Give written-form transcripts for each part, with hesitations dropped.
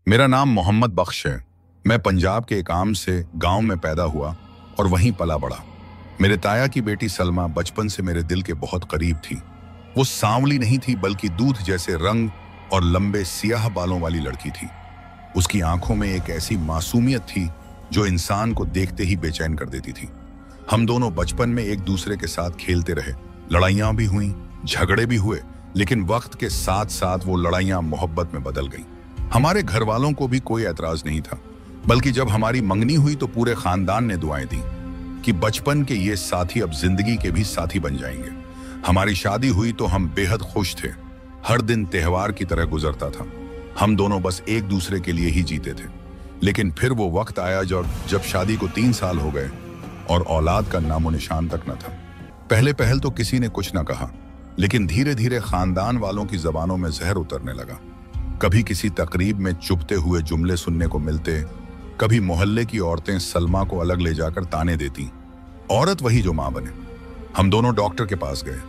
मेरा नाम मोहम्मद बख्श है। मैं पंजाब के एक आम से गांव में पैदा हुआ और वहीं पला बड़ा। मेरे ताया की बेटी सलमा बचपन से मेरे दिल के बहुत करीब थी। वो सांवली नहीं थी बल्कि दूध जैसे रंग और लंबे सियाह बालों वाली लड़की थी। उसकी आंखों में एक ऐसी मासूमियत थी जो इंसान को देखते ही बेचैन कर देती थी। हम दोनों बचपन में एक दूसरे के साथ खेलते रहे। लड़ाइयां भी हुई, झगड़े भी हुए, लेकिन वक्त के साथ साथ वो लड़ाइयां मोहब्बत में बदल गईं। हमारे घर वालों को भी कोई एतराज नहीं था, बल्कि जब हमारी मंगनी हुई तो पूरे खानदान ने दुआएं दी कि बचपन के ये साथी अब जिंदगी के भी साथी बन जाएंगे। हमारी शादी हुई तो हम बेहद खुश थे। हर दिन त्योहार की तरह गुजरता था। हम दोनों बस एक दूसरे के लिए ही जीते थे। लेकिन फिर वो वक्त आया जब शादी को 3 साल हो गए और औलाद का नामो निशान तक न था। पहल तो किसी ने कुछ न कहा, लेकिन धीरे धीरे खानदान वालों की जबानों में जहर उतरने लगा। कभी किसी तकरीब में चुभते हुए जुमले सुनने को मिलते, कभी मोहल्ले की औरतें सलमा को अलग ले जाकर ताने देती, औरत वही जो मां बने। हम दोनों डॉक्टर के पास गए,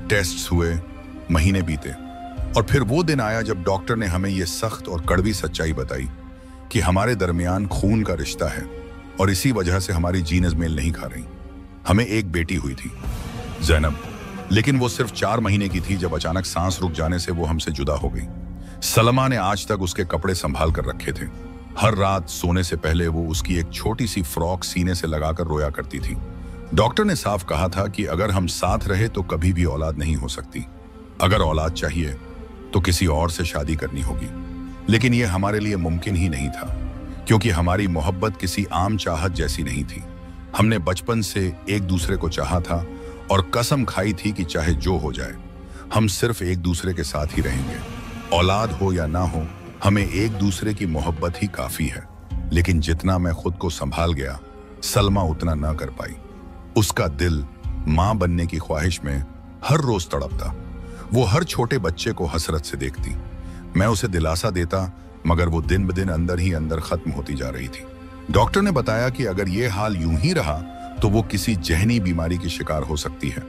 टेस्ट्स हुए, महीने बीते और फिर वो दिन आया जब डॉक्टर ने हमें ये सख्त और कड़वी सच्चाई बताई कि हमारे दरमियान खून का रिश्ता है और इसी वजह से हमारी जीन्स मेल नहीं खा रही। हमें एक बेटी हुई थी, जैनब, लेकिन वो सिर्फ 4 महीने की थी जब अचानक सांस रुक जाने से वो हमसे जुदा हो गई। सलमा ने आज तक उसके कपड़े संभाल कर रखे थे। हर रात सोने से पहले वो उसकी एक छोटी सी फ्रॉक सीने से लगाकर रोया करती थी। डॉक्टर ने साफ कहा था कि अगर हम साथ रहे तो कभी भी औलाद नहीं हो सकती। अगर औलाद चाहिए तो किसी और से शादी करनी होगी। लेकिन यह हमारे लिए मुमकिन ही नहीं था, क्योंकि हमारी मोहब्बत किसी आम चाहत जैसी नहीं थी। हमने बचपन से एक दूसरे को चाहा था और कसम खाई थी कि चाहे जो हो जाए, हम सिर्फ एक दूसरे के साथ ही रहेंगे। औलाद हो या ना हो, हमें एक दूसरे की मोहब्बत ही काफी है। लेकिन जितना मैं खुद को संभाल गया, सलमा उतना ना कर पाई। उसका दिल मां बनने की ख्वाहिश में हर रोज तड़पता। वो हर छोटे बच्चे को हसरत से देखती। मैं उसे दिलासा देता, मगर वो दिन ब दिन अंदर ही अंदर खत्म होती जा रही थी। डॉक्टर ने बताया कि अगर ये हाल यूं ही रहा तो वो किसी जहनी बीमारी की शिकार हो सकती है।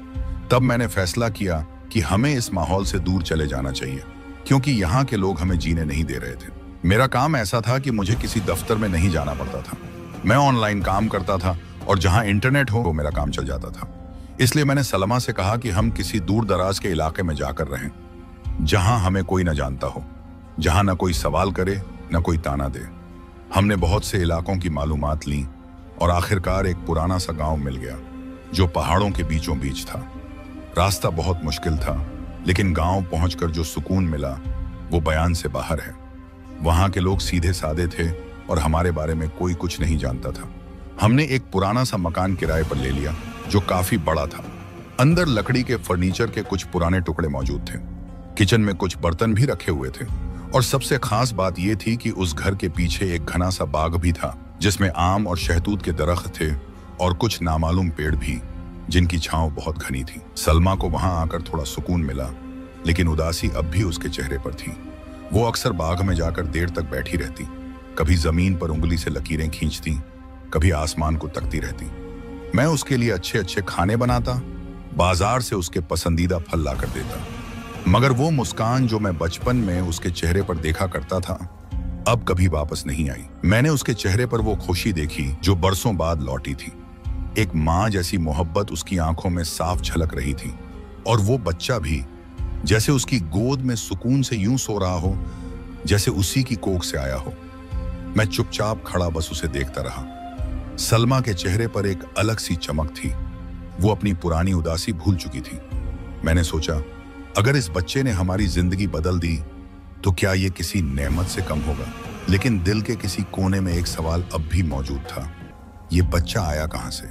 तब मैंने फैसला किया कि हमें इस माहौल से दूर चले जाना चाहिए, क्योंकि यहाँ के लोग हमें जीने नहीं दे रहे थे। मेरा काम ऐसा था कि मुझे किसी दफ्तर में नहीं जाना पड़ता था। मैं ऑनलाइन काम करता था और जहाँ इंटरनेट हो वो मेरा काम चल जाता था। इसलिए मैंने सलमा से कहा कि हम किसी दूर दराज के इलाके में जाकर रहें, जहाँ हमें कोई न जानता हो, जहाँ न कोई सवाल करे न कोई ताना दे। हमने बहुत से इलाकों की मालूमात ली और आखिरकार एक पुराना सा गाँव मिल गया जो पहाड़ों के बीचों बीच था। रास्ता बहुत मुश्किल था, लेकिन गांव पहुंचकर जो सुकून मिला वो बयान से बाहर है। वहां के लोग सीधे सादे थे और हमारे बारे में कोई कुछ नहीं जानता था। हमने एक पुराना सा मकान किराए पर ले लिया जो काफी बड़ा था। अंदर लकड़ी के फर्नीचर के कुछ पुराने टुकड़े मौजूद थे। किचन में कुछ बर्तन भी रखे हुए थे और सबसे खास बात यह थी कि उस घर के पीछे एक घना सा बाग भी था, जिसमें आम और शहतूत के दरख्त थे और कुछ नामालूम पेड़ भी, जिनकी छांव बहुत घनी थी। सलमा को वहां आकर थोड़ा सुकून मिला, लेकिन उदासी अब भी उसके चेहरे पर थी। वो अक्सर बाग में जाकर देर तक बैठी रहती, कभी जमीन पर उंगली से लकीरें खींचती, कभी आसमान को तकती रहती। मैं उसके लिए अच्छे अच्छे खाने बनाता, बाजार से उसके पसंदीदा फल लाकर देता, मगर वो मुस्कान जो मैं बचपन में उसके चेहरे पर देखा करता था, अब कभी वापस नहीं आई। मैंने उसके चेहरे पर वो खुशी देखी जो बरसों बाद लौटी थी। एक मां जैसी मोहब्बत उसकी आंखों में साफ झलक रही थी, और वो बच्चा भी जैसे उसकी गोद में सुकून से यूं सो रहा हो जैसे उसी की कोख से आया हो। मैं चुपचाप खड़ा बस उसे देखता रहा। सलमा के चेहरे पर एक अलग सी चमक थी। वो अपनी पुरानी उदासी भूल चुकी थी। मैंने सोचा, अगर इस बच्चे ने हमारी जिंदगी बदल दी तो क्या ये किसी नेमत से कम होगा। लेकिन दिल के किसी कोने में एक सवाल अब भी मौजूद था, ये बच्चा आया कहां से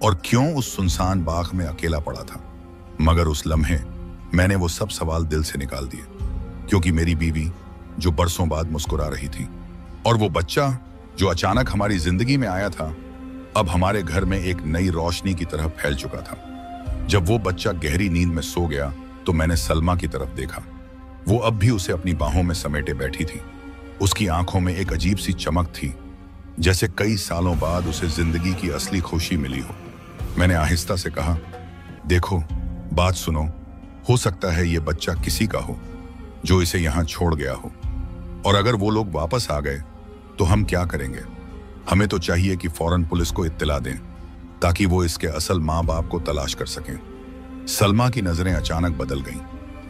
और क्यों उस सुनसान बाग में अकेला पड़ा था। मगर उस लम्हे मैंने वो सब सवाल दिल से निकाल दिए, क्योंकि मेरी बीवी जो बरसों बाद मुस्कुरा रही थी और वो बच्चा जो अचानक हमारी जिंदगी में आया था, अब हमारे घर में एक नई रोशनी की तरह फैल चुका था। जब वो बच्चा गहरी नींद में सो गया तो मैंने सलमा की तरफ देखा। वो अब भी उसे अपनी बाहों में समेटे बैठी थी। उसकी आंखों में एक अजीब सी चमक थी, जैसे कई सालों बाद उसे जिंदगी की असली खुशी मिली हो। मैंने आहिस्ता से कहा, देखो, बात सुनो, हो सकता है ये बच्चा किसी का हो जो इसे यहाँ छोड़ गया हो, और अगर वो लोग वापस आ गए तो हम क्या करेंगे? हमें तो चाहिए कि फौरन पुलिस को इत्तला दें ताकि वो इसके असल माँ बाप को तलाश कर सकें। सलमा की नजरें अचानक बदल गईं।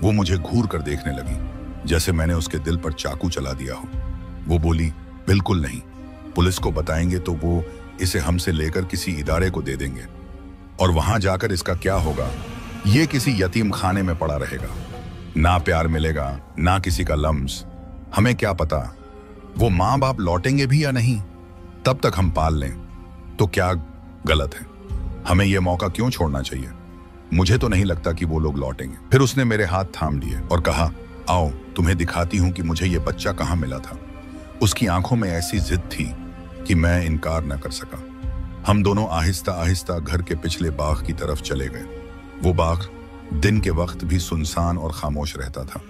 वो मुझे घूर कर देखने लगी, जैसे मैंने उसके दिल पर चाकू चला दिया हो। वो बोली, बिल्कुल नहीं, पुलिस को बताएंगे तो वो इसे हमसे लेकर किसी इदारे को दे देंगे और वहां जाकर इसका क्या होगा? ये किसी यतीम खाने में पड़ा रहेगा। ना प्यार मिलेगा, ना किसी का लम्स। हमें क्या पता वो माँ बाप लौटेंगे भी या नहीं। तब तक हम पाल लें तो क्या गलत है? हमें यह मौका क्यों छोड़ना चाहिए? मुझे तो नहीं लगता कि वो लोग लौटेंगे। फिर उसने मेरे हाथ थाम लिए और कहा, आओ तुम्हें दिखाती हूं कि मुझे ये बच्चा कहां मिला था। उसकी आंखों में ऐसी जिद थी कि मैं इनकार न कर सका। हम दोनों आहिस्ता आहिस्ता घर के पिछले बाग की तरफ चले गए। वो बाग दिन के वक्त भी सुनसान और खामोश रहता था।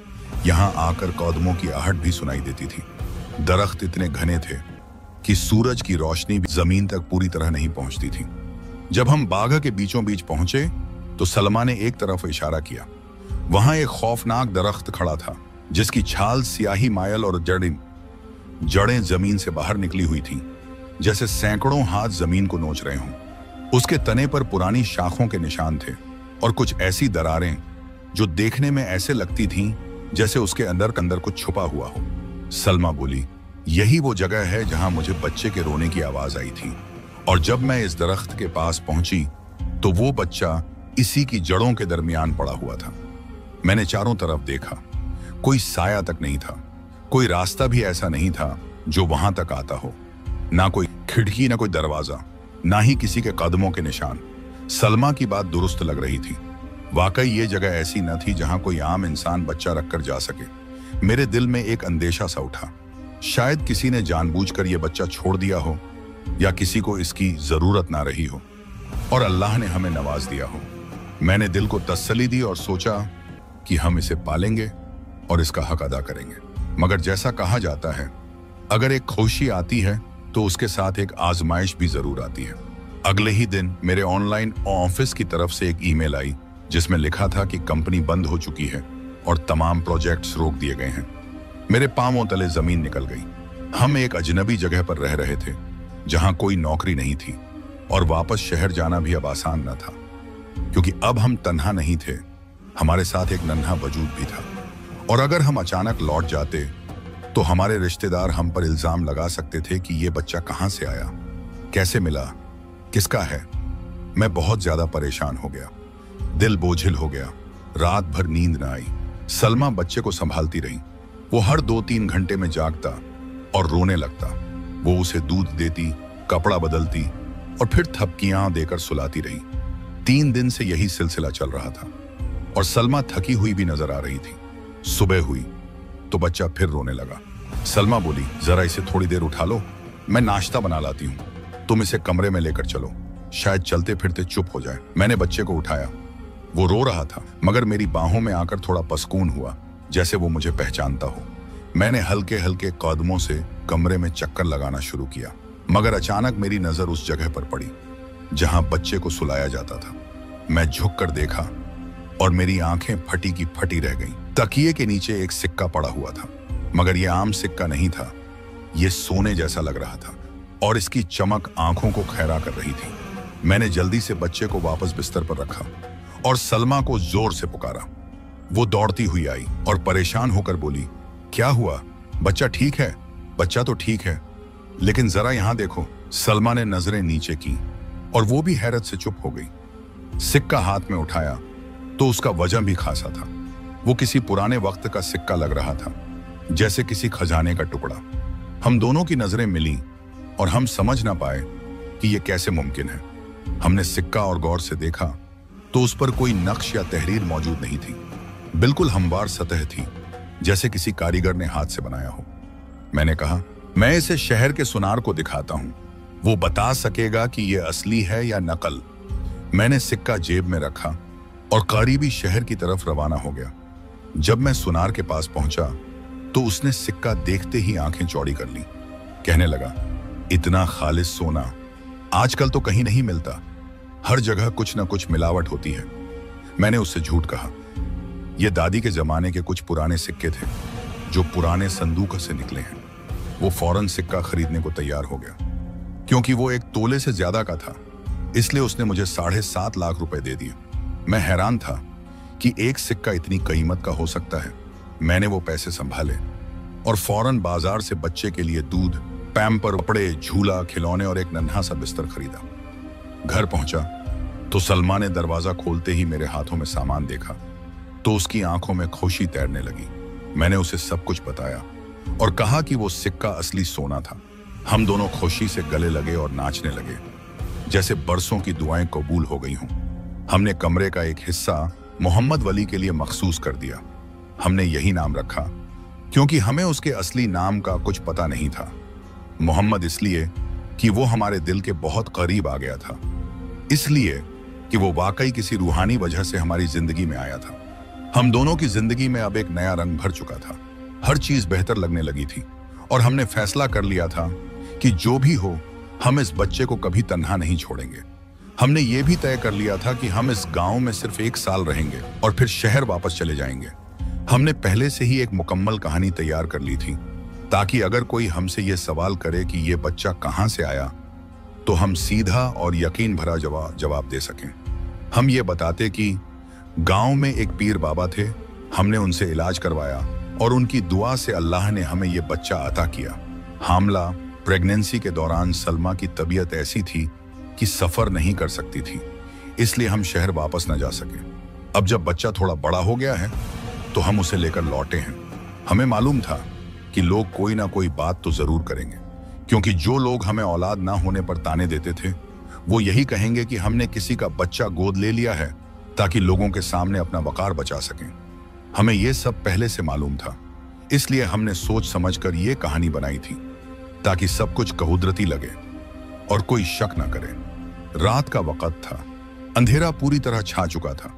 यहाँ आकर कौदमों की आहट भी सुनाई देती थी। दरख्त इतने घने थे कि सूरज की रोशनी भी जमीन तक पूरी तरह नहीं पहुंचती थी। जब हम बाग के बीचों बीच पहुंचे तो सलमा ने एक तरफ इशारा किया। वहां एक खौफनाक दरख्त खड़ा था जिसकी छाल स्याही मायल और जड़ें जमीन से बाहर निकली हुई थीं, जैसे सैकड़ों हाथ जमीन को नोच रहे हों। उसके तने पर पुरानी शाखों के निशान थे और कुछ ऐसी दरारें जो देखने में ऐसे लगती थीं जैसे उसके अंदर कुछ छुपा हुआ हो। सलमा बोली, यही वो जगह है जहां मुझे बच्चे के रोने की आवाज आई थी। और जब मैं इस दरख्त के पास पहुंची तो वो बच्चा इसी की जड़ों के दरमियान पड़ा हुआ था। मैंने चारों तरफ देखा, कोई साया तक नहीं था। कोई रास्ता भी ऐसा नहीं था जो वहां तक आता हो। ना कोई खिड़की, ना कोई दरवाजा, ना ही किसी के कदमों के निशान। सलमा की बात दुरुस्त लग रही थी। वाकई ये जगह ऐसी न थी जहां कोई आम इंसान बच्चा रखकर जा सके। मेरे दिल में एक अंदेशा सा उठा। शायद किसी ने जानबूझकर यह बच्चा छोड़ दिया हो या किसी को इसकी जरूरत ना रही हो और अल्लाह ने हमें नवाज दिया हो। मैंने दिल को तसल्ली दी और सोचा कि हम इसे पालेंगे और इसका हक अदा करेंगे। मगर जैसा कहा जाता है, अगर एक खुशी आती है तो उसके साथ एक आजमाइश भी जरूर आती है। अगले ही दिन मेरे ऑनलाइन ऑफिस की तरफ से एक ईमेल आई जिसमें लिखा था कि कंपनी बंद हो चुकी है और तमाम प्रोजेक्ट्स रोक दिए गए हैं। मेरे पांवों तले जमीन निकल गई। हम एक अजनबी जगह पर रह रहे थे जहां कोई नौकरी नहीं थी और वापस शहर जाना भी अब आसान न था, क्योंकि अब हम तन्हा नहीं थे, हमारे साथ एक नन्हा वजूद भी था। और अगर हम अचानक लौट जाते तो हमारे रिश्तेदार हम पर इल्जाम लगा सकते थे कि ये बच्चा कहां से आया, कैसे मिला, किसका है। मैं बहुत ज्यादा परेशान हो गया, दिल बोझिल हो गया। रात भर नींद न आई। सलमा बच्चे को संभालती रही। वो हर 2-3 घंटे में जागता और रोने लगता। वो उसे दूध देती, कपड़ा बदलती और फिर थपकियां देकर सुलाती रही। 3 दिन से यही सिलसिला चल रहा था और सलमा थकी हुई भी नजर आ रही थी। सुबह हुई तो बच्चा फिर रोने लगा। सलमा बोली, जरा इसे थोड़ी देर उठा लो, मैं नाश्ता बना लाती हूँ। तुम इसे कमरे में लेकर चलो, शायद चलते फिरते चुप हो जाए। मैंने बच्चे को उठाया। वो रो रहा था मगर मेरी बाहों में आकर थोड़ा पसकून हुआ, जैसे वो मुझे पहचानता हो। मैंने हल्के हल्के कदमों से कमरे में चक्कर लगाना शुरू किया, मगर अचानक मेरी नजर उस जगह पर पड़ी जहां बच्चे को सुलाया जाता था। मैं झुककर देखा और मेरी आंखें फटी की फटी रह गईं। तकिए के नीचे एक सिक्का पड़ा हुआ था, मगर यह आम सिक्का नहीं था, यह सोने जैसा लग रहा था और इसकी चमक आंखों को खैरा कर रही थी। मैंने जल्दी से बच्चे को वापस बिस्तर पर रखा और सलमा को जोर से पुकारा। वो दौड़ती हुई आई और परेशान होकर बोली, क्या हुआ? बच्चा ठीक है? बच्चा तो ठीक है, लेकिन जरा यहां देखो। सलमा ने नजरें नीचे की और वो भी हैरत से चुप हो गई। सिक्का हाथ में उठाया तो उसका वजन भी खासा था। वो किसी पुराने वक्त का सिक्का लग रहा था, जैसे किसी खजाने का टुकड़ा। हम दोनों की नजरें मिली और हम समझ ना पाए कि यह कैसे मुमकिन है। हमने सिक्का और गौर से देखा तो उस पर कोई नक्श या तहरीर मौजूद नहीं थी। बिल्कुल हमवार सतह थी, जैसे किसी कारीगर ने हाथ से बनाया हो। मैंने कहा, मैं इसे शहर के सुनार को दिखाता हूं, वो बता सकेगा कि यह असली है या नकल। मैंने सिक्का जेब में रखा और करीबी शहर की तरफ रवाना हो गया। जब मैं सुनार के पास पहुंचा तो उसने सिक्का देखते ही आंखें चौड़ी कर ली। कहने लगा, इतना खालिस सोना आजकल तो कहीं नहीं मिलता, हर जगह कुछ ना कुछ मिलावट होती है। मैंने उससे झूठ कहा, यह दादी के जमाने के कुछ पुराने सिक्के थे, जो पुराने संदूक से निकले हैं। वो फौरन सिक्का खरीदने को तैयार हो गया। क्योंकि वो 1 तोले से ज्यादा का था, इसलिए उसने मुझे 7.5 लाख रुपए दे दिए। मैं हैरान था कि एक सिक्का इतनी कीमत का हो सकता है। मैंने वो पैसे संभाले और फौरन बाजार से बच्चे के लिए दूध, पैम्पर, कपड़े, झूला, खिलौने और एक नन्हा सा बिस्तर खरीदा। घर पहुंचा तो सलमा ने दरवाजा खोलते ही मेरे हाथों में सामान देखा तो उसकी आंखों में खुशी तैरने लगी। मैंने उसे सब कुछ बताया और कहा कि वो सिक्का असली सोना था। हम दोनों खुशी से गले लगे और नाचने लगे, जैसे बरसों की दुआएं कबूल हो गई हों। हमने कमरे का एक हिस्सा मोहम्मद वली के लिए मखसूस कर दिया। हमने यही नाम रखा क्योंकि हमें उसके असली नाम का कुछ पता नहीं था। मोहम्मद इसलिए कि वो हमारे दिल के बहुत करीब आ गया था, इसलिए कि वो वाकई किसी रूहानी वजह से हमारी जिंदगी में आया था। हम दोनों की जिंदगी में अब एक नया रंग भर चुका था। हर चीज बेहतर लगने लगी थी और हमने फैसला कर लिया था कि जो भी हो, हम इस बच्चे को कभी तन्हा नहीं छोड़ेंगे। हमने ये भी तय कर लिया था कि हम इस गांव में सिर्फ 1 साल रहेंगे और फिर शहर वापस चले जाएंगे। हमने पहले से ही एक मुकम्मल कहानी तैयार कर ली थी ताकि अगर कोई हमसे ये सवाल करे कि ये बच्चा कहां से आया तो हम सीधा और यकीन भरा जवाब दे सकें। हम ये बताते कि गांव में एक पीर बाबा थे, हमने उनसे इलाज करवाया और उनकी दुआ से अल्लाह ने हमें ये बच्चा अता किया। हामला प्रेगनेंसी के दौरान सलमा की तबीयत ऐसी थी कि सफर नहीं कर सकती थी, इसलिए हम शहर वापस न जा सके। अब जब बच्चा थोड़ा बड़ा हो गया है तो हम उसे लेकर लौटे हैं। हमें मालूम था कि लोग कोई ना कोई बात तो जरूर करेंगे, क्योंकि जो लोग हमें औलाद ना होने पर ताने देते थे वो यही कहेंगे कि हमने किसी का बच्चा गोद ले लिया है ताकि लोगों के सामने अपना वकार बचा सकें। हमें यह सब पहले से मालूम था, इसलिए हमने सोच समझकर यह कहानी बनाई थी ताकि सब कुछ कहुदरती लगे और कोई शक ना करे। रात का वक्त था, अंधेरा पूरी तरह छा चुका था।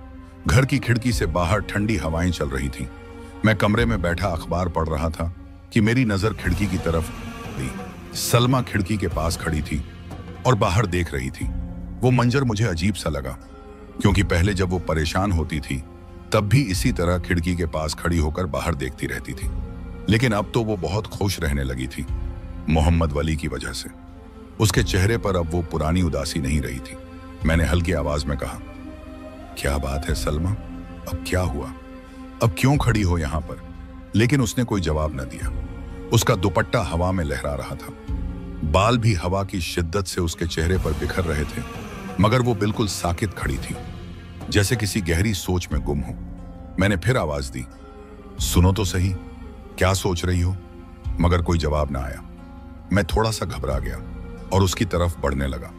घर की खिड़की से बाहर ठंडी हवाएं चल रही थीं। मैं कमरे में बैठा अखबार पढ़ रहा था कि मेरी नजर खिड़की की तरफ गई। सलमा खिड़की के पास खड़ी थी और बाहर देख रही थी। वो मंजर मुझे अजीब सा लगा, क्योंकि पहले जब वो परेशान होती थी तब भी इसी तरह खिड़की के पास खड़ी होकर बाहर देखती रहती थी, लेकिन अब तो वो बहुत खुश रहने लगी थी मोहम्मद वली की वजह से। उसके चेहरे पर अब वो पुरानी उदासी नहीं रही थी। मैंने हल्की आवाज में कहा, क्या बात है सलमा, अब क्या हुआ, अब क्यों खड़ी हो यहां पर? लेकिन उसने कोई जवाब न दिया। उसका दुपट्टा हवा में लहरा रहा था, बाल भी हवा की शिद्दत से उसके चेहरे पर बिखर रहे थे, मगर वो बिल्कुल साकित खड़ी थी, जैसे किसी गहरी सोच में गुम हो। मैंने फिर आवाज दी, सुनो तो सही, क्या सोच रही हो? मगर कोई जवाब ना आया। मैं थोड़ा सा घबरा गया और उसकी तरफ बढ़ने लगा।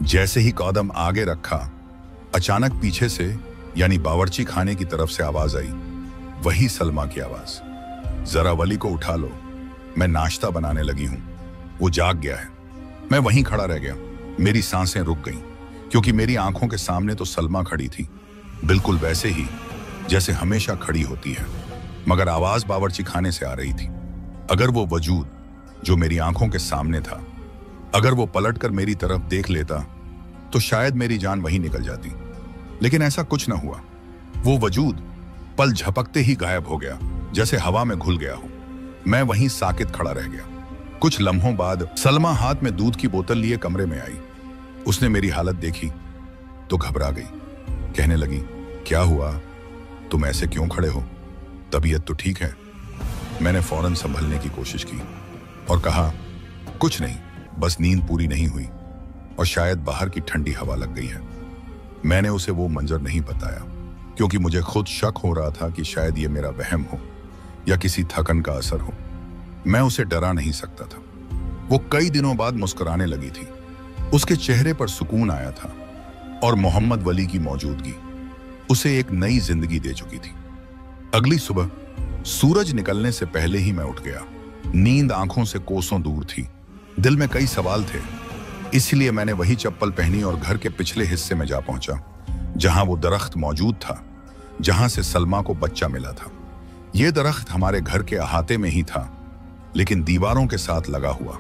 जैसे ही कदम आगे रखा, अचानक पीछे से, यानी बावर्ची खाने की तरफ से आवाज आई, वही सलमा की आवाज, जरा वली को उठा लो, मैं नाश्ता बनाने लगी हूं, वो जाग गया है। मैं वहीं खड़ा रह गया। मेरी सांसें रुक गईं, क्योंकि मेरी आंखों के सामने तो सलमा खड़ी थी, बिल्कुल वैसे ही जैसे हमेशा खड़ी होती है, मगर आवाज बावर्ची खाने से आ रही थी। अगर वो वजूद जो मेरी आंखों के सामने था, अगर वो पलटकर मेरी तरफ देख लेता तो शायद मेरी जान वहीं निकल जाती, लेकिन ऐसा कुछ न हुआ। वो वजूद पल झपकते ही गायब हो गया, जैसे हवा में घुल गया हो। मैं वहीं साकित खड़ा रह गया। कुछ लम्हों बाद सलमा हाथ में दूध की बोतल लिए कमरे में आई। उसने मेरी हालत देखी तो घबरा गई, कहने लगी, क्या हुआ, तुम ऐसे क्यों खड़े हो, तबीयत तो ठीक है? मैंने फौरन संभलने की कोशिश की और कहा, कुछ नहीं, बस नींद पूरी नहीं हुई और शायद बाहर की ठंडी हवा लग गई है। मैंने उसे वो मंजर नहीं बताया, क्योंकि मुझे खुद शक हो रहा था कि शायद ये मेरा वहम हो या किसी थकन का असर हो। मैं उसे डरा नहीं सकता था। वो कई दिनों बाद मुस्कुराने लगी थी। उसके चेहरे पर सुकून आया था और मोहम्मद वली की मौजूदगी उसे एक नई जिंदगी दे चुकी थी। अगली सुबह सूरज निकलने से पहले ही मैं उठ गया। नींद आंखों से कोसों दूर थी। दिल में कई सवाल थे, इसलिए मैंने वही चप्पल पहनी और घर के पिछले हिस्से में जा पहुंचा, जहां वो दरख्त मौजूद था जहां से सलमा को बच्चा मिला था। यह दरख्त हमारे घर के अहाते में ही था, लेकिन दीवारों के साथ लगा हुआ।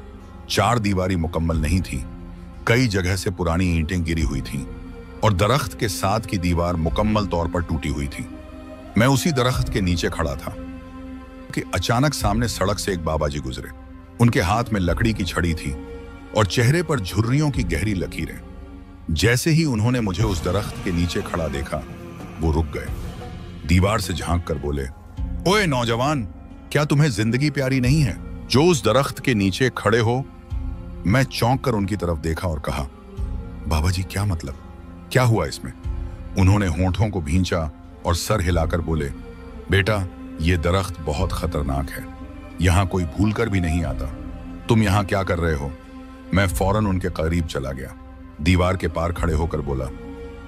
4 दीवारी मुकम्मल नहीं थी, कई जगह से पुरानी ईंटें गिरी हुई थीं और दरख्त के साथ की दीवार मुकम्मल तौर पर टूटी हुई थी। मैं उसी दरख्त के नीचे खड़ा था। कि अचानक सामने सड़क से एक बाबा जी गुजरे। उनके हाथ में लकड़ी की छड़ी थी और चेहरे पर झुर्रियों की गहरी लकीरें। जैसे ही उन्होंने मुझे उस दरख्त के नीचे खड़ा देखा, वो रुक गए। दीवार से झांक कर बोले, ओए नौजवान, क्या तुम्हें जिंदगी प्यारी नहीं है जो उस दरख्त के नीचे खड़े हो? मैं चौंक कर उनकी तरफ देखा और कहा, बाबा जी क्या मतलब, क्या हुआ इसमें? उन्होंने होंठों को भींचा और सर हिलाकर बोले, बेटा ये दरख्त बहुत खतरनाक है, यहां कोई भूल कर भी नहीं आता। तुम यहां क्या कर रहे हो? मैं फौरन उनके करीब चला गया। दीवार के पार खड़े होकर बोला,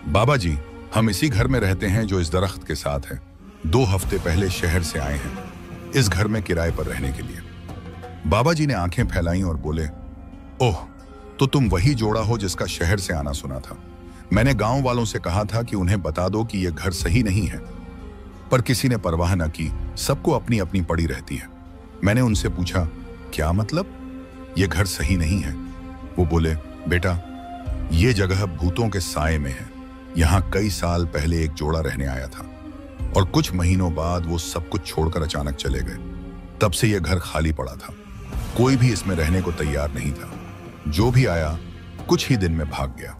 बाबा जी हम इसी घर में रहते हैं जो इस दरख्त के साथ है। 2 हफ्ते पहले शहर से आए हैं इस घर में किराए पर रहने के लिए। बाबा जी ने आंखें फैलाई और बोले, ओह, तो तुम वही जोड़ा हो जिसका शहर से आना सुना था। मैंने गांव वालों से कहा था कि उन्हें बता दो कि यह घर सही नहीं है, पर किसी ने परवाह न की। सबको अपनी अपनी पड़ी रहती है। मैंने उनसे पूछा, क्या मतलब यह घर सही नहीं है? वो बोले, बेटा ये जगह भूतों के साए में है। यहां कई साल पहले एक जोड़ा रहने आया था और कुछ महीनों बाद वो सब कुछ छोड़कर अचानक चले गए। तब से यह घर खाली पड़ा था। कोई भी इसमें रहने को तैयार नहीं था। जो भी आया कुछ ही दिन में भाग गया।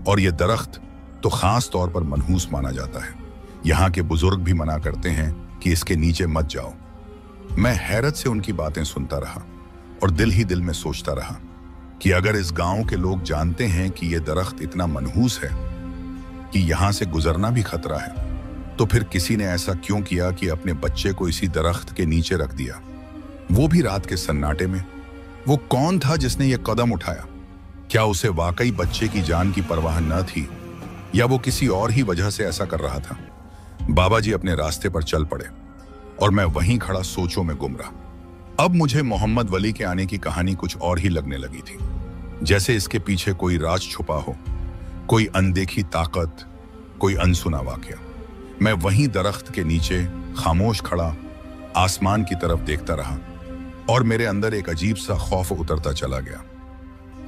और यह दरख्त तो खास तौर पर मनहूस माना जाता है। यहाँ के बुजुर्ग भी मना करते हैं कि इसके नीचे मत जाओ। मैं हैरत से उनकी बातें सुनता रहा और दिल ही दिल में सोचता रहा कि अगर इस गांव के लोग जानते हैं कि यह दरख्त इतना मनहूस है कि यहां से गुजरना भी खतरा है, तो फिर किसी ने ऐसा क्यों किया कि अपने बच्चे को इसी दरख्त के नीचे रख दिया, वो भी रात के सन्नाटे में? वो कौन था जिसने यह कदम उठाया? क्या उसे वाकई बच्चे की जान की परवाह न थी या वो किसी और ही वजह से ऐसा कर रहा था? बाबा जी अपने रास्ते पर चल पड़े और मैं वहीं खड़ा सोचों में गुम रहा। अब मुझे मोहम्मद वली के आने की कहानी कुछ और ही लगने लगी थी, जैसे इसके पीछे कोई राज छुपा हो, कोई अनदेखी ताकत, कोई अनसुना वाकया। मैं वहीं दरख्त के नीचे खामोश खड़ा आसमान की तरफ देखता रहा और मेरे अंदर एक अजीब सा खौफ उतरता चला गया।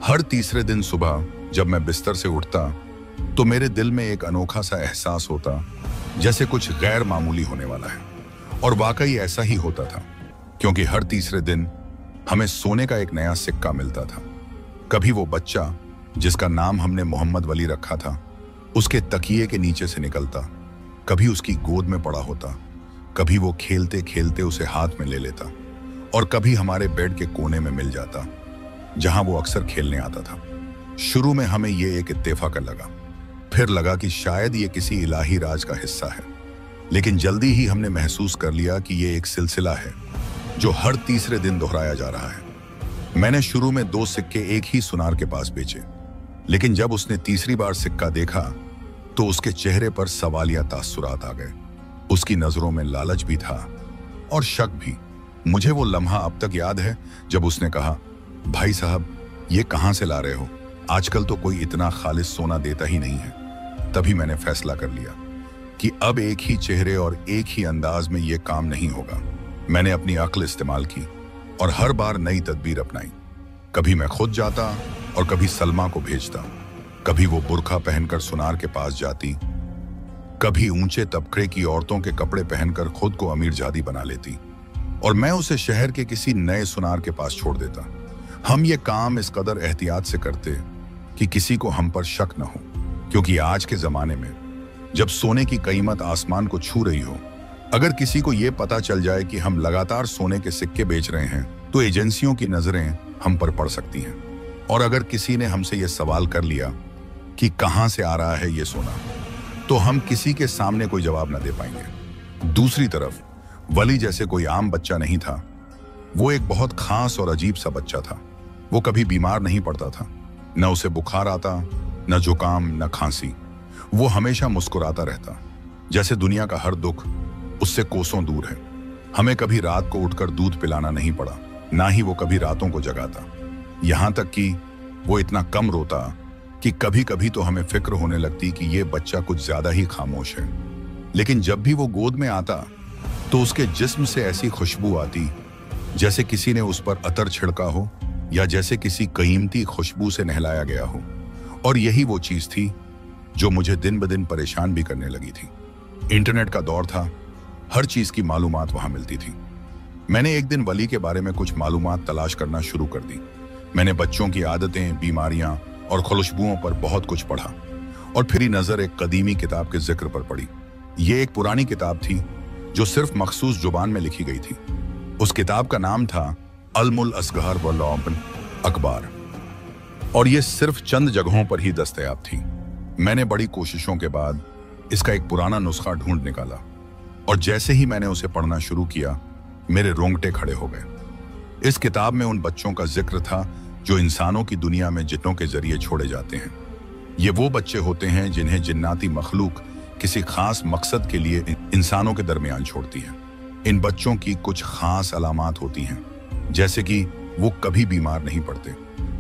हर तीसरे दिन सुबह जब मैं बिस्तर से उठता तो मेरे दिल में एक अनोखा सा एहसास होता, जैसे कुछ गैर मामूली होने वाला है। और वाकई ऐसा ही होता था, क्योंकि हर तीसरे दिन हमें सोने का एक नया सिक्का मिलता था। कभी वो बच्चा जिसका नाम हमने मोहम्मद वली रखा था उसके तकिए के नीचे से निकलता, कभी उसकी गोद में पड़ा होता, कभी वो खेलते खेलते उसे हाथ में ले लेता और कभी हमारे बेड के कोने में मिल जाता जहां वो अक्सर खेलने आता था। शुरू में हमें ये एक इत्तेफाक लगा, फिर लगा कि शायद ये किसी इलाही राज का हिस्सा है, लेकिन जल्दी ही हमने महसूस कर लिया कि ये एक सिलसिला है जो हर तीसरे दिन दोहराया जा रहा है। मैंने शुरू में 2 सिक्के एक ही सुनार के पास बेचे, लेकिन जब उसने तीसरी बार सिक्का देखा तो उसके चेहरे पर सवालिया तासुरात आ गए। उसकी नजरों में लालच भी था और शक भी। मुझे वो लम्हा अब तक याद है जब उसने कहा, भाई साहब ये कहां से ला रहे हो? आजकल तो कोई इतना खालिस सोना देता ही नहीं है। तभी मैंने फैसला कर लिया कि अब एक ही चेहरे और एक ही अंदाज में ये काम नहीं होगा। मैंने अपनी अक्ल इस्तेमाल की और हर बार नई तदबीर अपनाई। कभी मैं खुद जाता और कभी सलमा को भेजता। कभी वो बुर्का पहनकर सुनार के पास जाती, कभी ऊंचे तबके की औरतों के कपड़े पहनकर खुद को अमीरजादी बना लेती और मैं उसे शहर के किसी नए सुनार के पास छोड़ देता। हम ये काम इस कदर एहतियात से करते कि किसी को हम पर शक न हो, क्योंकि आज के जमाने में जब सोने की कीमत आसमान को छू रही हो, अगर किसी को यह पता चल जाए कि हम लगातार सोने के सिक्के बेच रहे हैं तो एजेंसियों की नजरें हम पर पड़ सकती हैं। और अगर किसी ने हमसे यह सवाल कर लिया कि कहां से आ रहा है ये सोना, तो हम किसी के सामने कोई जवाब न दे पाएंगे। दूसरी तरफ वली जैसे कोई आम बच्चा नहीं था। वो एक बहुत खास और अजीब सा बच्चा था। वो कभी बीमार नहीं पड़ता था, न उसे बुखार आता, न जुकाम, न खांसी। वो हमेशा मुस्कुराता रहता, जैसे दुनिया का हर दुख उससे कोसों दूर है। हमें कभी रात को उठकर दूध पिलाना नहीं पड़ा, ना ही वो कभी रातों को जगाता। यहां तक कि वो इतना कम रोता कि कभी कभी तो हमें फिक्र होने लगती कि ये बच्चा कुछ ज्यादा ही खामोश है। लेकिन जब भी वो गोद में आता तो उसके जिस्म से ऐसी खुशबू आती जैसे किसी ने उस पर अतर छिड़का हो या जैसे किसी कीमती खुशबू से नहलाया गया हो। और यही वो चीज थी जो मुझे दिन ब दिन परेशान भी करने लगी थी। इंटरनेट का दौर था, हर चीज की मालूमात वहां मिलती थी। मैंने एक दिन वली के बारे में कुछ मालूमात तलाश करना शुरू कर दी। मैंने बच्चों की आदतें, बीमारियां और खुशबुओं पर बहुत कुछ पढ़ा और फिर ही नजर एक कदीमी किताब के जिक्र पर पड़ी। ये एक पुरानी किताब थी जो सिर्फ मखसूस जुबान में लिखी गई थी। उस किताब का नाम था अल्मुल असगर व लौबन अखबार और ये सिर्फ चंद जगहों पर ही दस्तयाब थी। मैंने बड़ी कोशिशों के बाद इसका एक पुराना नुस्खा ढूंढ निकाला और जैसे ही मैंने उसे पढ़ना शुरू किया, मेरे रोंगटे खड़े हो गए। इस किताब में उन बच्चों का जिक्र था जो इंसानों की दुनिया में जिन्नों के जरिए छोड़े जाते हैं। ये वो बच्चे होते हैं जिन्हें जिन्नाती मखलूक किसी खास मकसद के लिए इंसानों के दरमियान छोड़ती है। इन बच्चों की कुछ खास अलामात होती हैं, जैसे कि वो कभी बीमार नहीं पड़ते,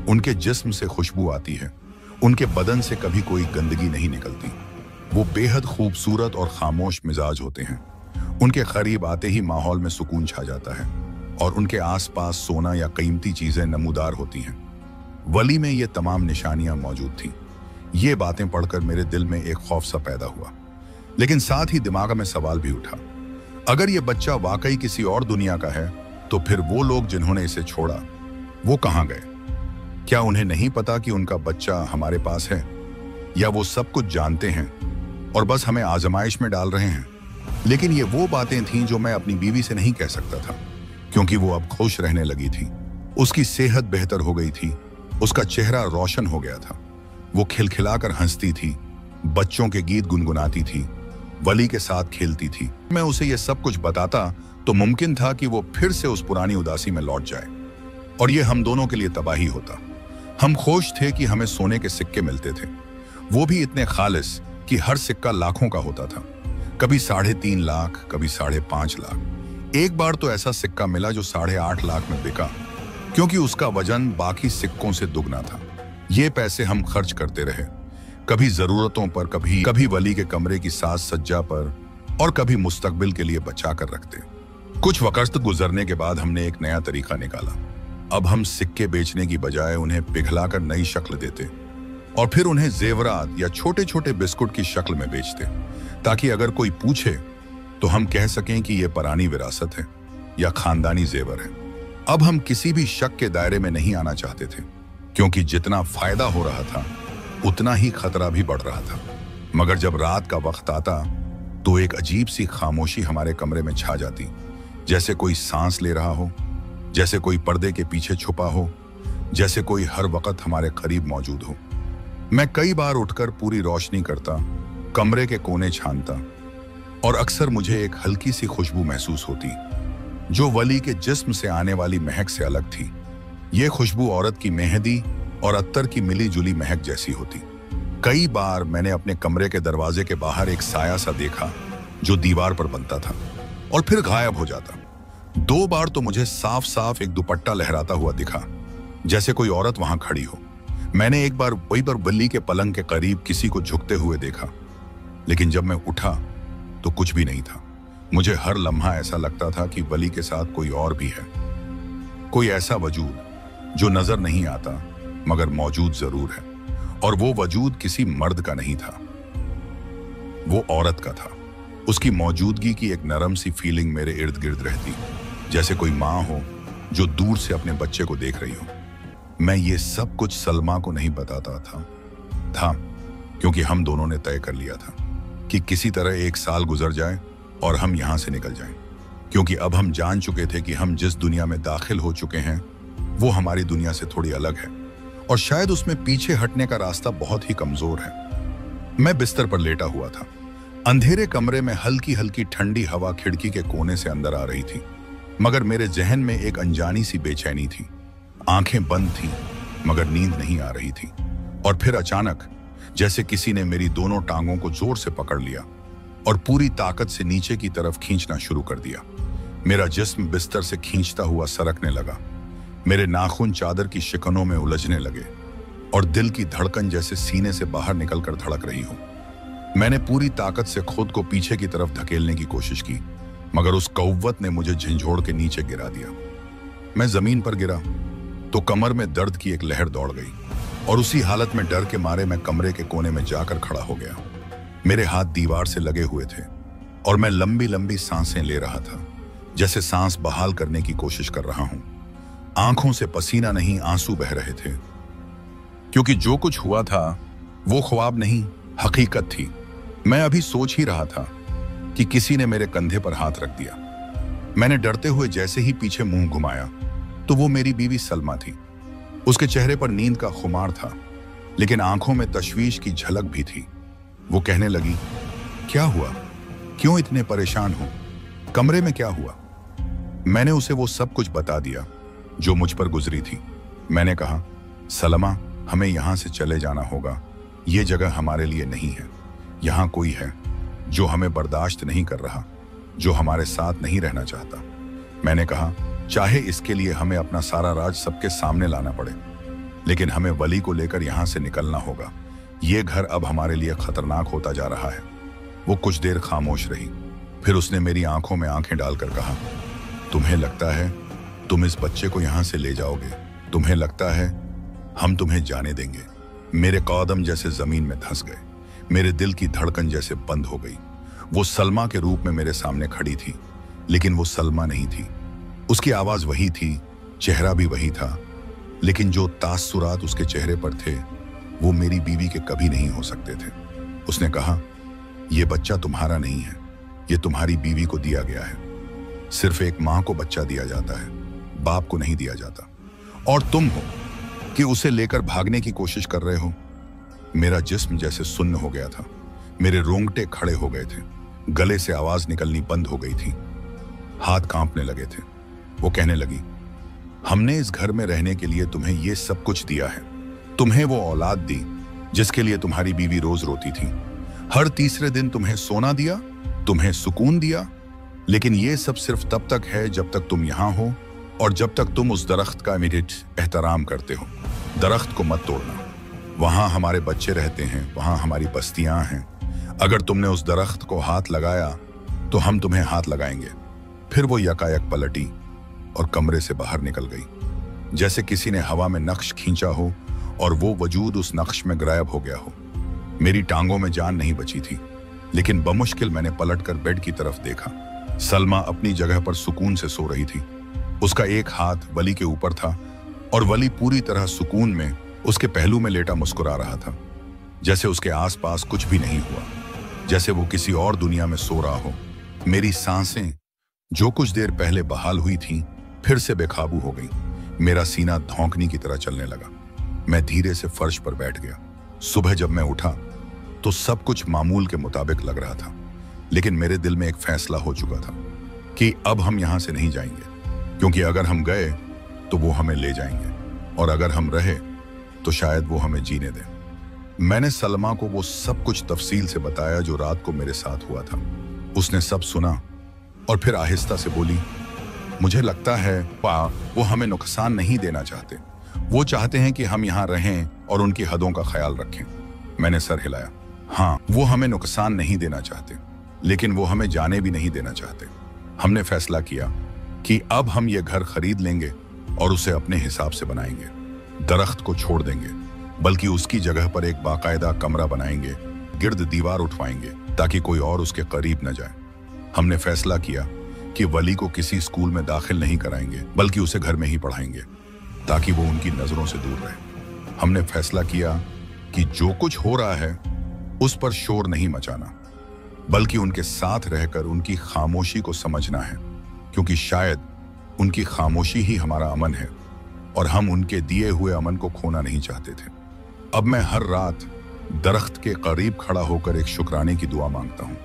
उनके जिस्म से खुशबू आती है, उनके बदन से कभी कोई गंदगी नहीं निकलती, वो बेहद खूबसूरत और खामोश मिजाज होते हैं, उनके करीब आते ही माहौल में सुकून छा जाता है और उनके आसपास सोना या कीमती चीजें नमूदार होती हैं। वली में ये तमाम निशानियां मौजूद थीं। ये बातें पढ़कर मेरे दिल में एक खौफ सा पैदा हुआ, लेकिन साथ ही दिमाग में सवाल भी उठा, अगर ये बच्चा वाकई किसी और दुनिया का है तो फिर वो लोग जिन्होंने इसे छोड़ा वो कहाँ गए? क्या उन्हें नहीं पता कि उनका बच्चा हमारे पास है, या वो सब कुछ जानते हैं और बस हमें आजमाइश में डाल रहे हैं? लेकिन ये वो बातें थीं जो मैं अपनी बीवी से नहीं कह सकता था, क्योंकि वो अब खुश रहने लगी थी। उसकी सेहत बेहतर हो गई थी, उसका चेहरा रोशन हो गया था, वो खिलखिलाकर हंसती थी, बच्चों के गीत गुनगुनाती थी, वली के साथ खेलती थी। मैं उसे ये सब कुछ बताता तो मुमकिन था कि वो फिर से उस पुरानी उदासी में लौट जाए और ये हम दोनों के लिए तबाही होता। हम खुश थे कि हमें सोने के सिक्के मिलते थे, वो भी इतने खालिस कि हर सिक्का लाखों का होता था, कभी 3.5 लाख, कभी 5.5 लाख। एक बार तो ऐसा सिक्का मिला जो 8.5 लाख में बिका, क्योंकि उसका वजन बाकी सिक्कों से दुगना था। ये पैसे हम खर्च करते रहे, कभी जरूरतों पर, कभी वली के कमरे की साज सज्जा पर और कभी मुस्तकबिल के लिए बचा कर रखते। कुछ वक्त गुजरने के बाद हमने एक नया तरीका निकाला। अब हम सिक्के बेचने की बजाय उन्हें पिघलाकर नई शक्ल देते और फिर उन्हें जेवरात या छोटे छोटे बिस्कुट की शक्ल में बेचते, ताकि अगर कोई पूछे तो हम कह सकें कि यह पुरानी विरासत है या खानदानी जेवर है। अब हम किसी भी शक के दायरे में नहीं आना चाहते थे, क्योंकि जितना फायदा हो रहा था उतना ही खतरा भी बढ़ रहा था। मगर जब रात का वक्त आता तो एक अजीब सी खामोशी हमारे कमरे में छा जाती, जैसे कोई सांस ले रहा हो, जैसे कोई पर्दे के पीछे छुपा हो, जैसे कोई हर वक्त हमारे करीब मौजूद हो। मैं कई बार उठकर पूरी रोशनी करता, कमरे के कोने छानता और अक्सर मुझे एक हल्की सी खुशबू महसूस होती जो वली के जिस्म से आने वाली महक से अलग थी। ये खुशबू औरत की मेहंदी और अत्तर की मिली जुली महक जैसी होती। कई बार मैंने अपने कमरे के दरवाजे के बाहर एक साया सा देखा जो दीवार पर बनता था और फिर गायब हो जाता। 2 बार तो मुझे साफ साफ एक दुपट्टा लहराता हुआ दिखा, जैसे कोई औरत वहां खड़ी हो। मैंने एक बार वहीं पर वली के पलंग के करीब किसी को झुकते हुए देखा, लेकिन जब मैं उठा तो कुछ भी नहीं था। मुझे हर लम्हा ऐसा लगता था कि वली के साथ कोई और भी है, कोई ऐसा वजूद जो नजर नहीं आता मगर मौजूद जरूर है। और वो वजूद किसी मर्द का नहीं था, वो औरत का था। उसकी मौजूदगी की एक नरम सी फीलिंग मेरे इर्द गिर्द रहती, जैसे कोई माँ हो जो दूर से अपने बच्चे को देख रही हो। मैं ये सब कुछ सलमा को नहीं बताता था क्योंकि हम दोनों ने तय कर लिया था कि किसी तरह 1 साल गुजर जाए और हम यहां से निकल जाएं, क्योंकि अब हम जान चुके थे कि हम जिस दुनिया में दाखिल हो चुके हैं वो हमारी दुनिया से थोड़ी अलग है और शायद उसमें पीछे हटने का रास्ता बहुत ही कमजोर है। मैं बिस्तर पर लेटा हुआ था। अंधेरे कमरे में हल्की हल्की ठंडी हवा खिड़की के कोने से अंदर आ रही थी, मगर मेरे जहन में एक अनजानी सी बेचैनी थी। आंखें बंद थीं, मगर नींद नहीं आ रही थी। और फिर अचानक जैसे किसी ने मेरी दोनों टांगों को जोर से पकड़ लिया और पूरी ताकत से नीचे की तरफ खींचना शुरू कर दिया। मेरा जिस्म बिस्तर से खींचता हुआ सरकने लगा, मेरे नाखून चादर की शिकनों में उलझने लगे और दिल की धड़कन जैसे सीने से बाहर निकलकर धड़क रही हो। मैंने पूरी ताकत से खुद को पीछे की तरफ धकेलने की कोशिश की, मगर उस कौव्वत ने मुझे झंझोड़ के नीचे गिरा दिया। मैं जमीन पर गिरा तो कमर में दर्द की एक लहर दौड़ गई और उसी हालत में डर के मारे मैं कमरे के कोने में जाकर खड़ा हो गया। मेरे हाथ दीवार से लगे हुए थे और मैं लंबी लंबी सांसें ले रहा था, जैसे सांस बहाल करने की कोशिश कर रहा हूं। आंखों से पसीना नहीं, आंसू बह रहे थे, क्योंकि जो कुछ हुआ था वो ख्वाब नहीं, हकीकत थी। मैं अभी सोच ही रहा था कि किसी ने मेरे कंधे पर हाथ रख दिया। मैंने डरते हुए जैसे ही पीछे मुंह घुमाया तो वो मेरी बीवी सलमा थी। उसके चेहरे पर नींद का खुमार था, लेकिन आंखों में तशवीश की झलक भी थी। वो कहने लगी, क्या हुआ? क्यों इतने परेशान हो? कमरे में क्या हुआ? मैंने उसे वो सब कुछ बता दिया जो मुझ पर गुजरी थी। मैंने कहा, सलमा, हमें यहां से चले जाना होगा। ये जगह हमारे लिए नहीं है। यहां कोई है जो हमें बर्दाश्त नहीं कर रहा, जो हमारे साथ नहीं रहना चाहता। मैंने कहा, चाहे इसके लिए हमें अपना सारा राज सबके सामने लाना पड़े, लेकिन हमें वली को लेकर यहां से निकलना होगा। ये घर अब हमारे लिए खतरनाक होता जा रहा है। वो कुछ देर खामोश रही, फिर उसने मेरी आंखों में आंखें डालकर कहा, तुम्हें लगता है तुम इस बच्चे को यहां से ले जाओगे? तुम्हें लगता है हम तुम्हें जाने देंगे? मेरे कदम जैसे जमीन में धंस गए, मेरे दिल की धड़कन जैसे बंद हो गई। वो सलमा के रूप में मेरे सामने खड़ी थी, लेकिन वो सलमा नहीं थी। उसकी आवाज वही थी, चेहरा भी वही था, लेकिन जो तासुरात उसके चेहरे पर थे वो मेरी बीवी के कभी नहीं हो सकते थे। उसने कहा, यह बच्चा तुम्हारा नहीं है, यह तुम्हारी बीवी को दिया गया है। सिर्फ एक मां को बच्चा दिया जाता है, बाप को नहीं दिया जाता। और तुम हो कि उसे लेकर भागने की कोशिश कर रहे हो। मेरा जिस्म जैसे सुन्न हो गया था, मेरे रोंगटे खड़े हो गए थे, गले से आवाज निकलनी बंद हो गई थी, हाथ कांपने लगे थे। वो कहने लगी, हमने इस घर में रहने के लिए तुम्हें यह सब कुछ दिया है। तुम्हें वो औलाद दी जिसके लिए तुम्हारी बीवी रोज रोती थी। हर तीसरे दिन तुम्हें सोना दिया, तुम्हें सुकून दिया, लेकिन ये सब सिर्फ तब तक है जब तक तुम यहां हो और जब तक तुम उस दरख्त का इमीडिएट एहतराम करते हो। दरख्त को मत तोड़ना। वहां हमारे बच्चे रहते हैं, वहां हमारी बस्तियां हैं। अगर तुमने उस दरख्त को हाथ लगाया तो हम तुम्हें हाथ लगाएंगे। फिर वो यकायक पलटी और कमरे से बाहर निकल गई, जैसे किसी ने हवा में नक्श खींचा हो और वो वजूद उस नक्श में गायब हो गया हो। मेरी टांगों में जान नहीं बची थी, लेकिन बमुश्किल मैंने पलटकर बेड की तरफ देखा। सलमा अपनी जगह पर सुकून से सो रही थी। उसका एक हाथ वली के ऊपर था और वली पूरी तरह सुकून में उसके पहलू में लेटा मुस्कुरा रहा था, जैसे उसके आसपास कुछ भी नहीं हुआ, जैसे वो किसी और दुनिया में सो रहा हो। मेरी सांसें जो कुछ देर पहले बहाल हुई थीं, फिर से बेकाबू हो गई। मेरा सीना धौंकनी की तरह चलने लगा। मैं धीरे से फर्श पर बैठ गया। सुबह जब मैं उठा तो सब कुछ मामूल के मुताबिक लग रहा था, लेकिन मेरे दिल में एक फैसला हो चुका था कि अब हम यहां से नहीं जाएंगे, क्योंकि अगर हम गए तो वो हमें ले जाएंगे, और अगर हम रहे तो शायद वो हमें जीने दें। मैंने सलमा को वो सब कुछ तफसील से बताया जो रात को मेरे साथ हुआ था। उसने सब सुना और फिर आहिस्ता से बोली, मुझे लगता है पा, वो हमें नुकसान नहीं देना चाहते। वो चाहते हैं कि हम यहाँ रहें और उनकी हदों का ख्याल रखें। मैंने सर हिलाया। हाँ, वो हमें नुकसान नहीं देना चाहते, लेकिन वो हमें जाने भी नहीं देना चाहते। हमने फैसला किया कि अब हम ये घर खरीद लेंगे और उसे अपने हिसाब से बनाएंगे। दरख्त को छोड़ देंगे, बल्कि उसकी जगह पर एक बाकायदा कमरा बनाएंगे, गिर्द दीवार उठवाएंगे ताकि कोई और उसके करीब न जाए। हमने फैसला किया कि वली को किसी स्कूल में दाखिल नहीं कराएंगे, बल्कि उसे घर में ही पढ़ाएंगे ताकि वो उनकी नजरों से दूर रहे। हमने फैसला किया कि जो कुछ हो रहा है उस पर शोर नहीं मचाना, बल्कि उनके साथ रहकर उनकी खामोशी को समझना है, क्योंकि शायद उनकी खामोशी ही हमारा अमन है और हम उनके दिए हुए अमन को खोना नहीं चाहते थे। अब मैं हर रात दरख्त के करीब खड़ा होकर एक शुक्राने की दुआ मांगता हूँ,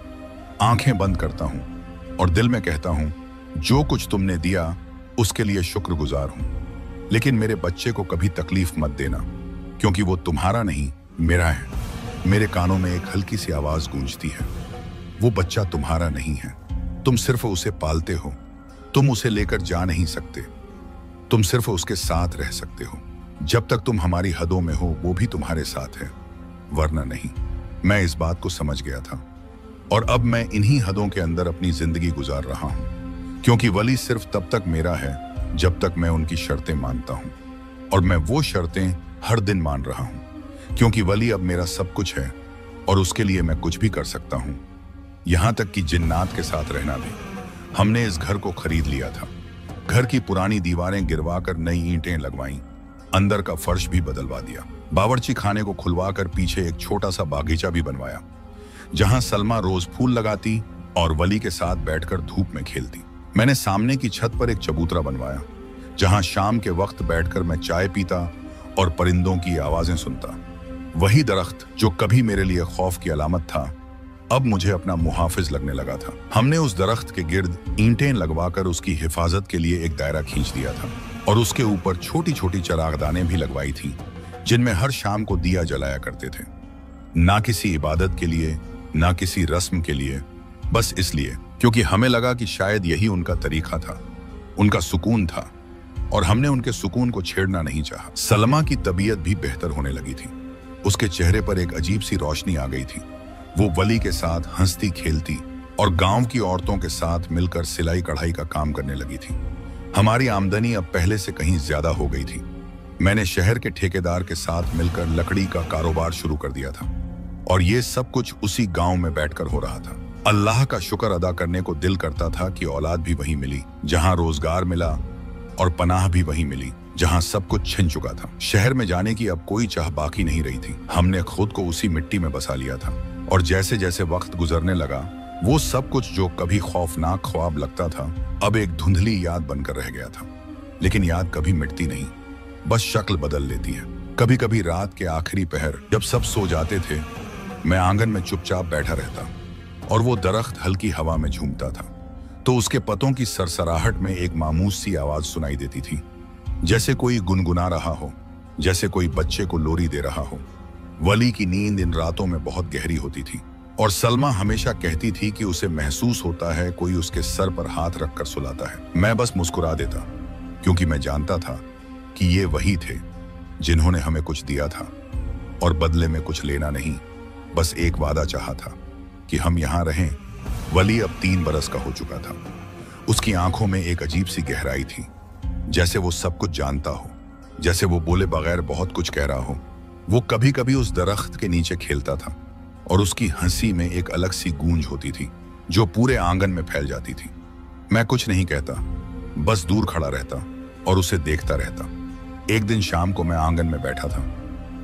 आंखें बंद करता हूँ और दिल में कहता हूँ, जो कुछ तुमने दिया उसके लिए शुक्रगुजार हूँ, लेकिन मेरे बच्चे को कभी तकलीफ मत देना, क्योंकि वो तुम्हारा नहीं मेरा है। मेरे कानों में एक हल्की सी आवाज गूंजती है, वो बच्चा तुम्हारा नहीं है, तुम सिर्फ उसे पालते हो, तुम उसे लेकर जा नहीं सकते, तुम सिर्फ उसके साथ रह सकते हो। जब तक तुम हमारी हदों में हो वो भी तुम्हारे साथ है, वरना नहीं। मैं इस बात को समझ गया था और अब मैं इन्हीं हदों के अंदर अपनी जिंदगी गुजार रहा हूं, क्योंकि वली सिर्फ तब तक मेरा है जब तक मैं उनकी शर्तें मानता हूं, और मैं वो शर्तें हर दिन मान रहा हूं, क्योंकि वली अब मेरा सब कुछ है और उसके लिए मैं कुछ भी कर सकता हूं, यहां तक कि जिन्नात के साथ रहना भी। हमने इस घर को खरीद लिया था। घर की पुरानी दीवारें गिरवाकर नई ईंटें लगवाईं, अंदर का फर्श भी बदलवा दिया। बावर्ची खाने को खुलवाकर पीछे एक छोटा सा बागीचा भी बनवाया, जहां सलमा रोज फूल लगाती और वली के साथ बैठकर धूप में खेलती। मैंने सामने की छत पर एक चबूतरा बनवाया, जहां शाम के वक्त बैठकर मैं चाय पीता और परिंदों की आवाजें सुनता। वही दरख्त जो कभी मेरे लिए खौफ की अलामत था, अब मुझे अपना मुहाफिज लगने लगा था। हमने उस दरख्त के गिर्द ईंटें लगवाकर उसकी हिफाजत के लिए एक दायरा खींच दिया था और उसके ऊपर छोटी छोटी चरागदानें भी लगवाई थी, जिनमें हर शाम को दिया जलाया करते थे। ना किसी इबादत के लिए, ना किसी रस्म के लिए, बस इसलिए क्योंकि हमें लगा कि शायद यही उनका तरीका था, उनका सुकून था, और हमने उनके सुकून को छेड़ना नहीं चाहा। सलमा की तबीयत भी बेहतर होने लगी थी। उसके चेहरे पर एक अजीब सी रोशनी आ गई थी। वो वली के साथ हंसती खेलती और गांव की औरतों के साथ मिलकर सिलाई कढ़ाई का काम करने लगी थी। हमारी आमदनी अब पहले से कहीं ज्यादा हो गई थी। मैंने शहर के ठेकेदार के साथ मिलकर लकड़ी का कारोबार शुरू कर दिया था, और ये सब कुछ उसी गांव में बैठकर हो रहा था। अल्लाह का शुक्र अदा करने को दिल करता था कि औलाद भी वहीं मिली जहां रोजगार मिला, और पनाह भी वहीं मिली जहां सब कुछ छिन चुका था। शहर में जाने की अब कोई चाह बाकी नहीं रही थी। हमने खुद को उसी मिट्टी में बसा लिया था, और जैसे जैसे वक्त गुजरने लगा, वो सब कुछ जो कभी खौफनाक ख्वाब लगता था, अब एक धुंधली याद बनकर रह गया था। लेकिन याद कभी मिटती नहीं, बस शक्ल बदल लेती है। कभी कभी रात के आखिरी पहर जब सब सो जाते थे, मैं आंगन में चुपचाप बैठा रहता और वो दरख्त हल्की हवा में झूमता था, तो उसके पतों की सरसराहट में एक मामूस सी आवाज सुनाई देती थी, जैसे कोई गुनगुना रहा हो, जैसे कोई बच्चे को लोरी दे रहा हो। वली की नींद इन रातों में बहुत गहरी होती थी, और सलमा हमेशा कहती थी कि उसे महसूस होता है कोई उसके सर पर हाथ रखकर सुलाता है। मैं बस मुस्कुरा देता, क्योंकि मैं जानता था कि ये वही थे जिन्होंने हमें कुछ दिया था, और बदले में कुछ लेना नहीं, बस एक वादा चाहा था कि हम यहाँ रहें। वली अब 3 बरस का हो चुका था। उसकी आंखों में एक अजीब सी गहराई थी, जैसे वो सब कुछ जानता हो, जैसे वो बोले बगैर बहुत कुछ कह रहा हो। वो कभी कभी उस दरख्त के नीचे खेलता था, और उसकी हंसी में एक अलग सी गूंज होती थी जो पूरे आंगन में फैल जाती थी। मैं कुछ नहीं कहता, बस दूर खड़ा रहता और उसे देखता रहता। एक दिन शाम को मैं आंगन में बैठा था,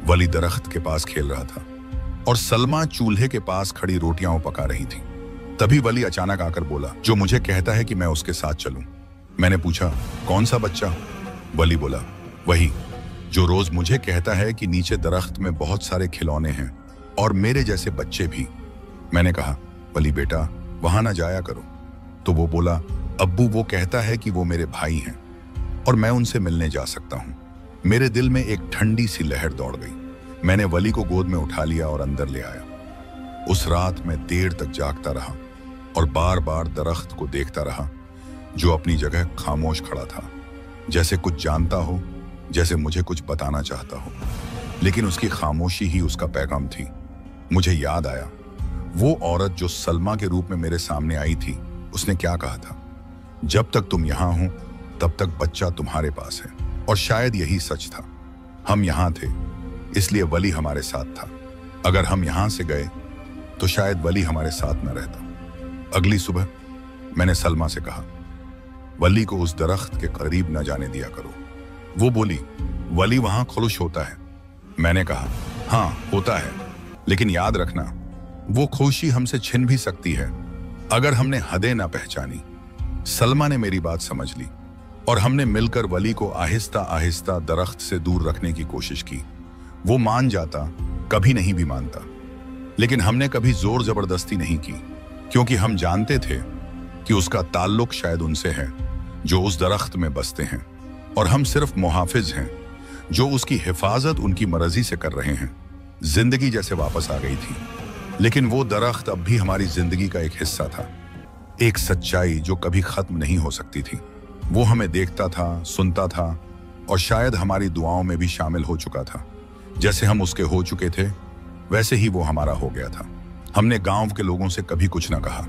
वली दरख्त के पास खेल रहा था और सलमा चूल्हे के पास खड़ी रोटियां पका रही थी। तभी वली अचानक आकर बोला, जो मुझे कहता है कि मैं उसके साथ चलूं। मैंने पूछा, कौन सा बच्चा? वली बोला, वही जो रोज मुझे कहता है कि नीचे दरख्त में बहुत सारे खिलौने हैं और मेरे जैसे बच्चे भी। मैंने कहा, वली बेटा, वहां ना जाया करो। तो वो बोला, अब्बू, वो कहता है कि वो मेरे भाई हैं और मैं उनसे मिलने जा सकता हूं। मेरे दिल में एक ठंडी सी लहर दौड़ गई। मैंने वली को गोद में उठा लिया और अंदर ले आया। उस रात मैं देर तक जागता रहा और बार बार दरख्त को देखता रहा, जो अपनी जगह खामोश खड़ा था, जैसे कुछ जानता हो, जैसे मुझे कुछ बताना चाहता हो। लेकिन उसकी खामोशी ही उसका पैगाम थी। मुझे याद आया, वो औरत जो सलमा के रूप में मेरे सामने आई थी, उसने क्या कहा था, जब तक तुम यहां हो तब तक बच्चा तुम्हारे पास है। और शायद यही सच था। हम यहां थे, इसलिए वली हमारे साथ था। अगर हम यहां से गए तो शायद वली हमारे साथ न रहता। अगली सुबह मैंने सलमा से कहा, वली को उस दरख्त के करीब न जाने दिया करो। वो बोली, वली वहां खुश होता है। मैंने कहा, हाँ होता है, लेकिन याद रखना, वो खुशी हमसे छिन भी सकती है अगर हमने हदें ना पहचानी। सलमा ने मेरी बात समझ ली और हमने मिलकर वली को आहिस्ता आहिस्ता दरख्त से दूर रखने की कोशिश की। वो मान जाता, कभी नहीं भी मानता, लेकिन हमने कभी जोर जबरदस्ती नहीं की, क्योंकि हम जानते थे कि उसका ताल्लुक शायद उनसे है जो उस दरख्त में बसते हैं, और हम सिर्फ मुहाफिज हैं जो उसकी हिफाजत उनकी मर्जी से कर रहे हैं। जिंदगी जैसे वापस आ गई थी, लेकिन वो दरख्त अब भी हमारी जिंदगी का एक हिस्सा था, एक सच्चाई जो कभी खत्म नहीं हो सकती थी। वो हमें देखता था, सुनता था, और शायद हमारी दुआओं में भी शामिल हो चुका था। जैसे हम उसके हो चुके थे, वैसे ही वो हमारा हो गया था। हमने गांव के लोगों से कभी कुछ ना कहा,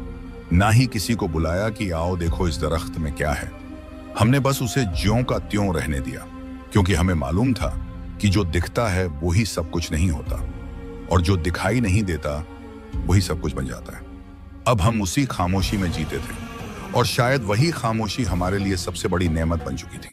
ना ही किसी को बुलाया कि आओ देखो इस दरख्त में क्या है। हमने बस उसे ज्यों का त्यों रहने दिया, क्योंकि हमें मालूम था कि जो दिखता है वही सब कुछ नहीं होता, और जो दिखाई नहीं देता वही सब कुछ बन जाता है। अब हम उसी खामोशी में जीते थे, और शायद वही खामोशी हमारे लिए सबसे बड़ी नेमत बन चुकी थी।